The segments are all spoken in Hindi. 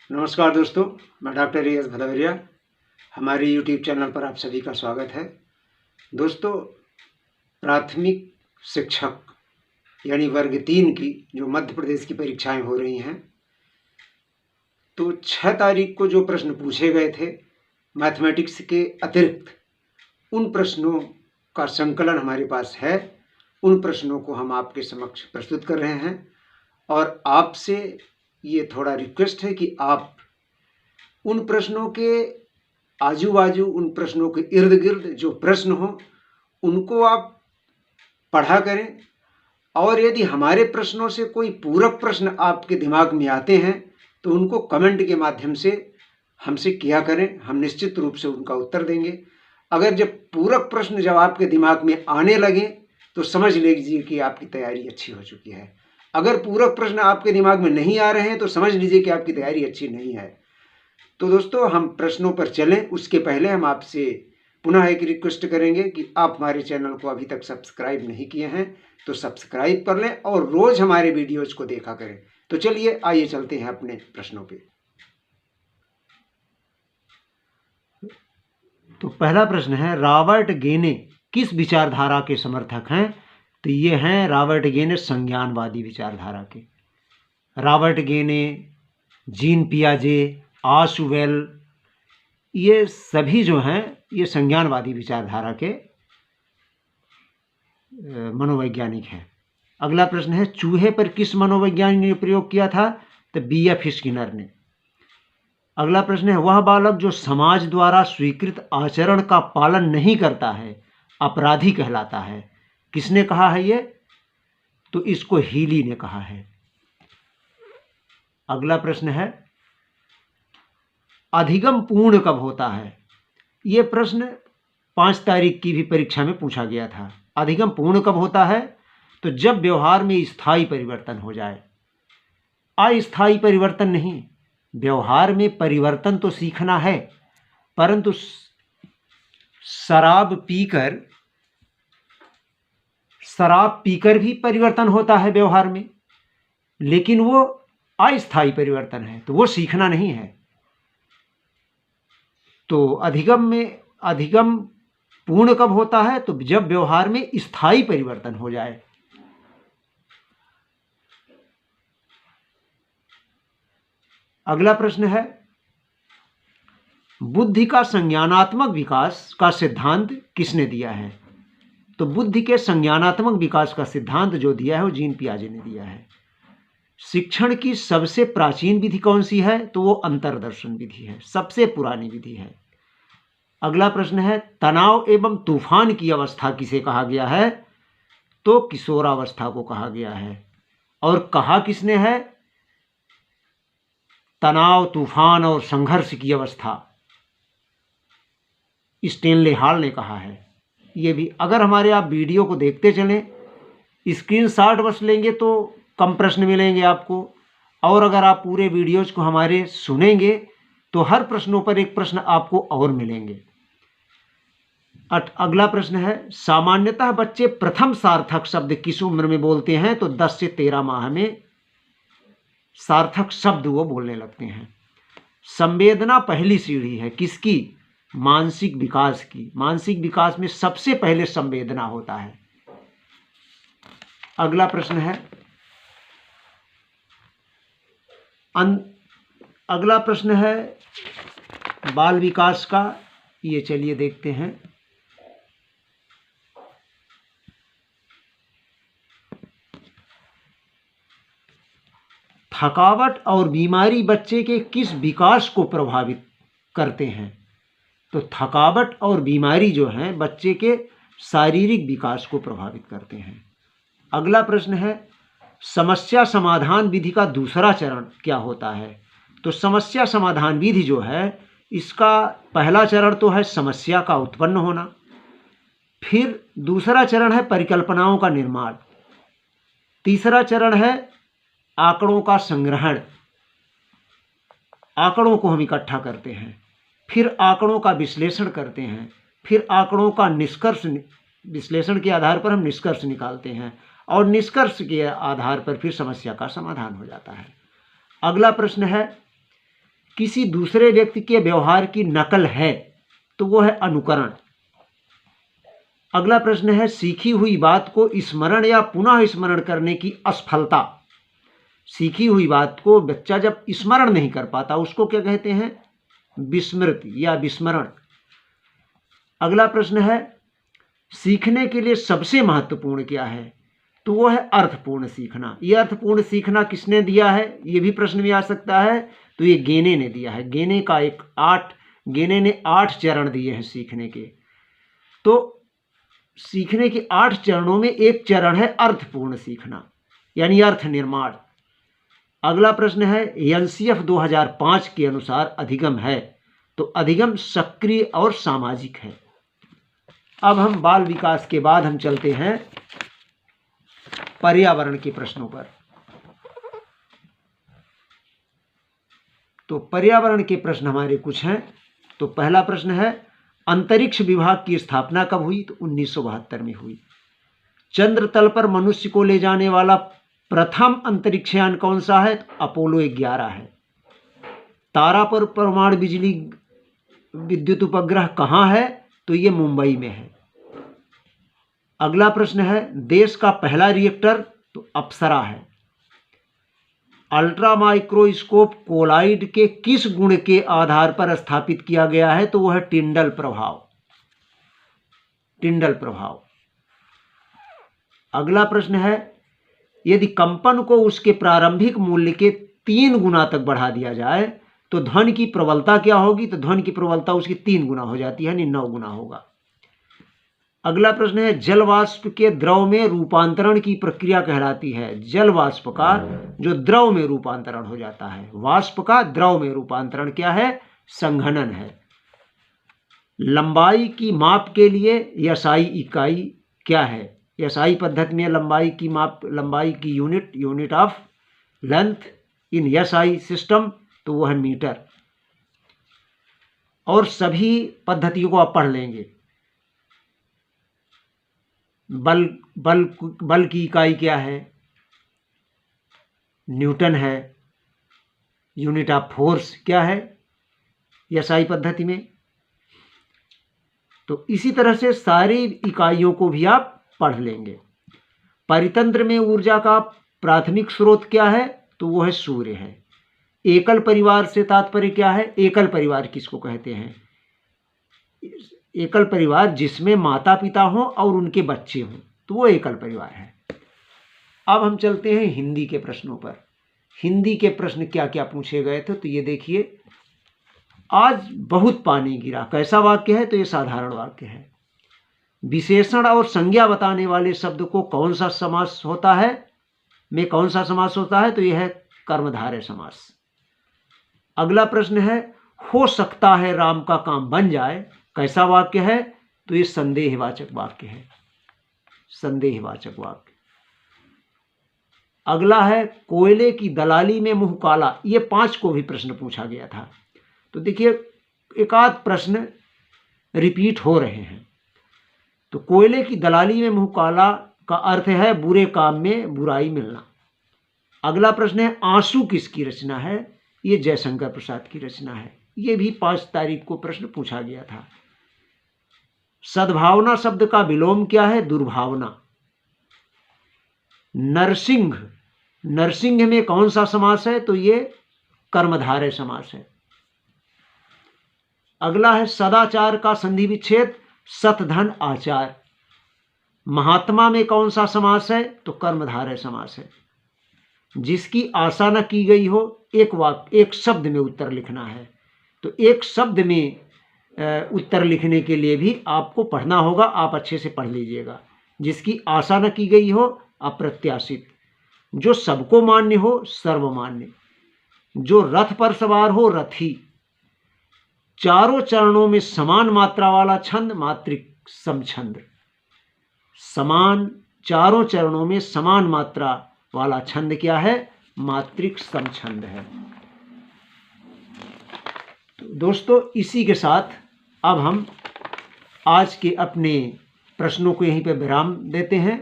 नमस्कार दोस्तों, मैं डॉक्टर रियाज भदौरिया। हमारे यूट्यूब चैनल पर आप सभी का स्वागत है। दोस्तों, प्राथमिक शिक्षक यानी वर्ग 3 की जो मध्य प्रदेश की परीक्षाएं हो रही हैं, तो 6 तारीख को जो प्रश्न पूछे गए थे मैथमेटिक्स के अतिरिक्त, उन प्रश्नों का संकलन हमारे पास है। उन प्रश्नों को हम आपके समक्ष प्रस्तुत कर रहे हैं और आपसे ये थोड़ा रिक्वेस्ट है कि आप उन प्रश्नों के आजू बाजू, उन प्रश्नों के इर्द गिर्द जो प्रश्न हो उनको आप पढ़ा करें। और यदि हमारे प्रश्नों से कोई पूरक प्रश्न आपके दिमाग में आते हैं तो उनको कमेंट के माध्यम से हमसे किया करें, हम निश्चित रूप से उनका उत्तर देंगे। अगर जब पूरक प्रश्न जब आपके दिमाग में आने लगे तो समझ लीजिए कि आपकी तैयारी अच्छी हो चुकी है। अगर पूरक प्रश्न आपके दिमाग में नहीं आ रहे हैं तो समझ लीजिए कि आपकी तैयारी अच्छी नहीं है। तो दोस्तों, हम प्रश्नों पर चलें उसके पहले हम आपसे पुनः एक रिक्वेस्ट करेंगे कि आप हमारे चैनल को अभी तक सब्सक्राइब नहीं किए हैं तो सब्सक्राइब कर लें और रोज हमारे वीडियोज को देखा करें। तो चलिए आइए चलते हैं अपने प्रश्नों पे। तो पहला प्रश्न है, रॉबर्ट गेने किस विचारधारा के समर्थक हैं? तो ये हैं रॉबर्ट गेने संज्ञानवादी विचारधारा के। रॉबर्ट गेने, जीन पियाजे, आशुवेल, ये सभी जो हैं ये संज्ञानवादी विचारधारा के मनोवैज्ञानिक हैं। अगला प्रश्न है, चूहे पर किस मनोवैज्ञानिक ने प्रयोग किया था? तो B.F. स्किनर ने। अगला प्रश्न है, वह बालक जो समाज द्वारा स्वीकृत आचरण का पालन नहीं करता है अपराधी कहलाता है। किसने कहा है ये? तो इसको हीली ने कहा है। अगला प्रश्न है, अधिगम पूर्ण कब होता है? ये प्रश्न 5 तारीख की भी परीक्षा में पूछा गया था। अधिगम पूर्ण कब होता है? तो जब व्यवहार में स्थायी परिवर्तन हो जाए, अस्थायी परिवर्तन नहीं। व्यवहार में परिवर्तन तो सीखना है, परंतु शराब पीकर भी परिवर्तन होता है व्यवहार में, लेकिन वो अस्थायी परिवर्तन है, तो वो सीखना नहीं है। तो अधिगम पूर्ण कब होता है? तो जब व्यवहार में स्थायी परिवर्तन हो जाए। अगला प्रश्न है, बुद्धि का संज्ञानात्मक विकास का सिद्धांत किसने दिया है? तो बुद्धि के संज्ञानात्मक विकास का सिद्धांत जो दिया है वो जीन पियाजे ने दिया है। शिक्षण की सबसे प्राचीन विधि कौन सी है? तो वो अंतर्दर्शन विधि है, सबसे पुरानी विधि है। अगला प्रश्न है, तनाव एवं तूफान की अवस्था किसे कहा गया है? तो किशोरावस्था को कहा गया है। और कहा किसने है? तनाव, तूफान और संघर्ष की अवस्था स्टेनले हॉल ने कहा है। ये भी अगर हमारे आप वीडियो को देखते चलें, स्क्रीनशॉट बस लेंगे तो कम प्रश्न मिलेंगे आपको, और अगर आप पूरे वीडियोज को हमारे सुनेंगे तो हर प्रश्नों पर एक प्रश्न आपको और मिलेंगे। अगला प्रश्न है, सामान्यतः बच्चे प्रथम सार्थक शब्द किस उम्र में बोलते हैं? तो 10 से 13 माह में सार्थक शब्द वो बोलने लगते हैं। संवेदना पहली सीढ़ी है किसकी? मानसिक विकास की। मानसिक विकास में सबसे पहले संवेदना होता है। अगला प्रश्न है, अगला प्रश्न है बाल विकास का। ये चलिए देखते हैं। थकावट और बीमारी बच्चे के किस विकास को प्रभावित करते हैं? तो थकावट और बीमारी जो है बच्चे के शारीरिक विकास को प्रभावित करते हैं। अगला प्रश्न है, समस्या समाधान विधि का दूसरा चरण क्या होता है? तो समस्या समाधान विधि जो है इसका पहला चरण तो है समस्या का उत्पन्न होना, फिर दूसरा चरण है परिकल्पनाओं का निर्माण, तीसरा चरण है आंकड़ों का संग्रहण। आंकड़ों को हम इकट्ठा करते हैं, फिर आंकड़ों का विश्लेषण करते हैं, फिर आंकड़ों का विश्लेषण के आधार पर हम निष्कर्ष निकालते हैं, और निष्कर्ष के आधार पर फिर समस्या का समाधान हो जाता है। अगला प्रश्न है, किसी दूसरे व्यक्ति के व्यवहार की नकल है तो वो है अनुकरण। अगला प्रश्न है, सीखी हुई बात को स्मरण या पुनः स्मरण करने की असफलता। सीखी हुई बात को बच्चा जब स्मरण नहीं कर पाता उसको क्या कहते हैं? विस्मृति या विस्मरण। अगला प्रश्न है, सीखने के लिए सबसे महत्वपूर्ण क्या है? तो वो है अर्थपूर्ण सीखना। ये अर्थपूर्ण सीखना किसने दिया है? ये भी प्रश्न में आ सकता है। तो ये गेने ने दिया है। गेने ने 8 चरण दिए हैं सीखने के। तो सीखने के 8 चरणों में एक चरण है अर्थपूर्ण सीखना, यानी अर्थ निर्माण। अगला प्रश्न है, एनसीएफ 2005 के अनुसार अधिगम है तो अधिगम सक्रिय और सामाजिक है। अब हम बाल विकास के बाद हम चलते हैं पर्यावरण के प्रश्नों पर। तो पर्यावरण के प्रश्न हमारे कुछ हैं। तो पहला प्रश्न है, अंतरिक्ष विभाग की स्थापना कब हुई? तो 1972 में हुई। चंद्र तल पर मनुष्य को ले जाने वाला प्रथम अंतरिक्षयान कौन सा है? तो अपोलो 11 है। तारा पर परमाणु बिजली विद्युत उपग्रह कहाँ है? तो ये मुंबई में है। अगला प्रश्न है, देश का पहला रिएक्टर? तो अप्सरा है। अल्ट्रा माइक्रोस्कोप कोलाइड के किस गुण के आधार पर स्थापित किया गया है? तो वह है टिंडल प्रभाव। टिंडल प्रभाव। अगला प्रश्न है, यदि कंपन को उसके प्रारंभिक मूल्य के 3 गुना तक बढ़ा दिया जाए तो ध्वनि की प्रबलता क्या होगी? तो ध्वनि की प्रबलता उसकी 3 गुना हो जाती है, यानी 9 गुना होगा। अगला प्रश्न है, जल वाष्प के द्रव में रूपांतरण की प्रक्रिया कहलाती है। जल वाष्प का जो द्रव में रूपांतरण हो जाता है, वाष्प का द्रव में रूपांतरण क्या है? संघनन है। लंबाई की माप के लिए एसआई इकाई क्या है? एसआई पद्धति में लंबाई की unit of length in SI system, तो वो है मीटर। और सभी पद्धतियों को आप पढ़ लेंगे। बल की इकाई क्या है? न्यूटन है। यूनिट ऑफ फोर्स क्या है एसआई पद्धति में? तो इसी तरह से सारी इकाइयों को भी आप पढ़ लेंगे। परितंत्र में ऊर्जा का प्राथमिक स्रोत क्या है? तो वो है सूर्य है। एकल परिवार से तात्पर्य क्या है? एकल परिवार किसको कहते हैं? एकल परिवार जिसमें माता पिता हों और उनके बच्चे हों, तो वो एकल परिवार है। अब हम चलते हैं हिंदी के प्रश्नों पर। हिंदी के प्रश्न क्या क्या पूछे गए थे? तो ये देखिए, आज बहुत पानी गिरा, कैसा वाक्य है? तो ये साधारण वाक्य है। विशेषण और संज्ञा बताने वाले शब्द को कौन सा समास होता है? कौन सा समास होता है? तो यह है कर्मधारय समास। अगला प्रश्न है, हो सकता है राम का काम बन जाए, कैसा वाक्य है? तो ये संदेहवाचक वाक्य है। संदेहवाचक वाक्य। अगला है, कोयले की दलाली में मुंह काला। ये 5 को भी प्रश्न पूछा गया था। तो देखिए, एक आध प्रश्न रिपीट हो रहे हैं। तो कोयले की दलाली में मुंह काला का अर्थ है बुरे काम में बुराई मिलना। अगला प्रश्न है, आंसू किसकी रचना है? ये जयशंकर प्रसाद की रचना है। ये भी 5 तारीख को प्रश्न पूछा गया था। सद्भावना शब्द का विलोम क्या है? दुर्भावना। नरसिंह, नरसिंह में कौन सा समास है? तो ये कर्मधारय समास है। अगला है, सदाचार का संधि विच्छेद सत धन आचार। महात्मा में कौन सा समास है? तो कर्मधारय समास है। जिसकी आशा न की गई हो, एक शब्द में उत्तर लिखना है। तो एक शब्द में उत्तर लिखने के लिए भी आपको पढ़ना होगा। आप अच्छे से पढ़ लीजिएगा। जिसकी आशा न की गई हो, अप्रत्याशित। जो सबको मान्य हो, सर्वमान्य। जो रथ पर सवार हो, रथी। चारों चरणों में समान मात्रा वाला छंद, मात्रिक समछंद। समान, चारों चरणों में समान मात्रा वाला छंद क्या है? मात्रिक समछंद है। तो दोस्तों, इसी के साथ अब हम आज के अपने प्रश्नों को यहीं पे विराम देते हैं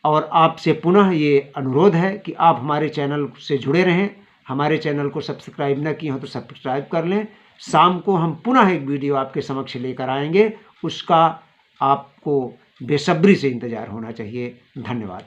और आपसे पुनः ये अनुरोध है कि आप हमारे चैनल से जुड़े रहें, हमारे चैनल को सब्सक्राइब न किए हो तो सब्सक्राइब कर लें। शाम को हम पुनः एक वीडियो आपके समक्ष लेकर आएंगे, उसका आपको बेसब्री से इंतज़ार होना चाहिए। धन्यवाद।